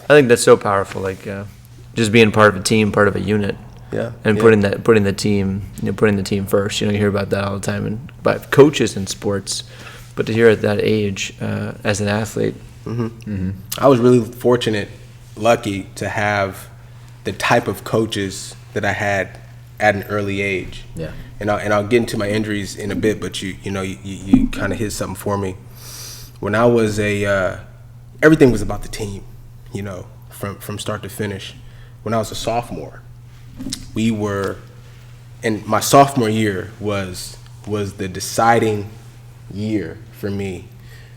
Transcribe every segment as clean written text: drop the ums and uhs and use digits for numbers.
I think that's so powerful. Like just being part of a team, part of a unit. Yeah. And putting the team first. You hear about that all the time, and by coaches in sports. But to hear at that age, as an athlete, I was really fortunate, lucky to have the type of coaches that I had at an early age. Yeah. And I'll get into my injuries in a bit, but you kind of hit something for me. When I was everything was about the team, from start to finish. When I was a sophomore, and my sophomore year was the deciding year for me,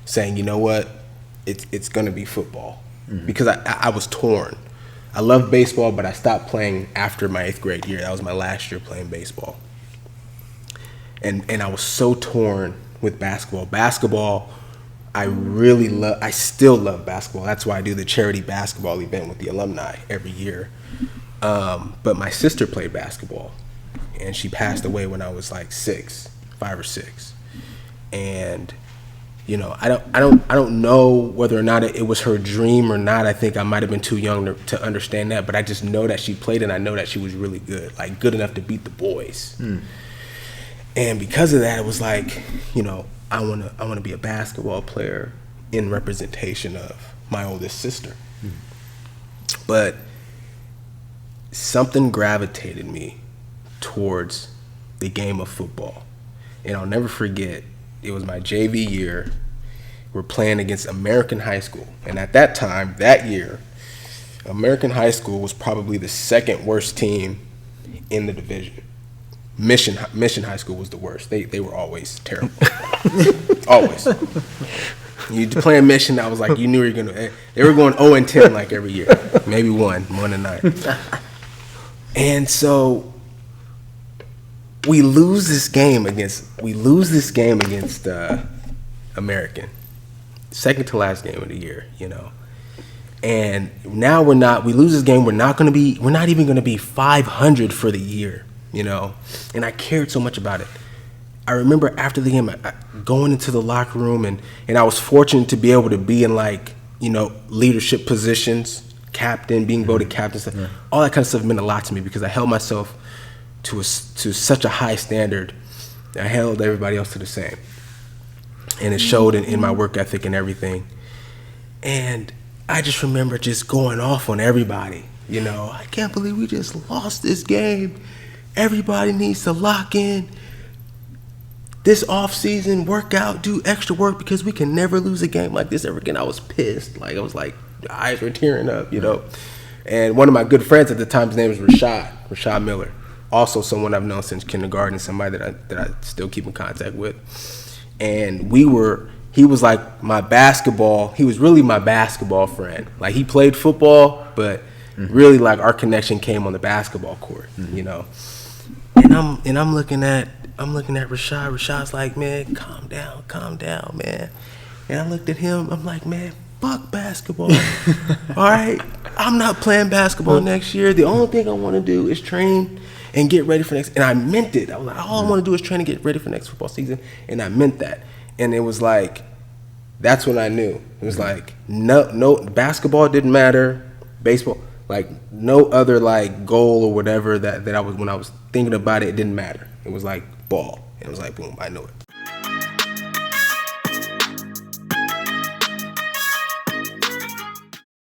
saying, you know what, it's gonna be football, because I was torn. I loved baseball, but I stopped playing after my 8th grade year. That was my last year playing baseball, and I was so torn with basketball. Basketball, I still love basketball. That's why I do the charity basketball event with the alumni every year. But my sister played basketball, and she passed away when I was like 5 or 6. And I don't know whether or not it was her dream or not. I think I might have been too young to understand that, but I just know that she played, and I know that she was really good, like good enough to beat the boys. And because of that, it was like, I want to be a basketball player in representation of my oldest sister. But something gravitated me towards the game of football. And I'll never forget, it was my JV year. We're playing against American High School. And at that time, that year, American High School was probably the second worst team in the division. Mission High School was the worst. They were always terrible. Always. You playing Mission, I was like, you knew you were gonna. They were going 0-10 like every year, maybe 1-9. And so we lose this game against American, second to last game of the year, And now we lose this game. We're not even gonna be 500 for the year, And I cared so much about it. I remember after the game, going into the locker room, and I was fortunate to be able to be in leadership positions, captain, being voted captain, stuff. All that kind of stuff meant a lot to me because I held myself to such a high standard. I held everybody else to the same, and it showed in my work ethic and everything. And I just remember just going off on everybody. I can't believe we just lost this game. Everybody needs to lock in. This off season, work out, do extra work because we can never lose a game like this ever again. I was pissed. I was like, eyes were tearing up, And one of my good friends at the time, his name was Rashad Miller. Also someone I've known since kindergarten, somebody that I still keep in contact with. And he was like my basketball, he was really my basketball friend. Like he played football, but really like our connection came on the basketball court, And I'm looking at Rashad. Rashad's like, man, calm down, man. And I looked at him. I'm like, man, fuck basketball. All right, I'm not playing basketball next year. The only thing I want to do is train and get ready for next. And I meant it. I was like, all I want to do is train and get ready for next football season. And I meant that. And it was like, that's when I knew. It was like, no, basketball didn't matter. Baseball, like no other like goal or whatever that I was, when I was thinking about it, it didn't matter. It was like ball. It was like, boom, I know it.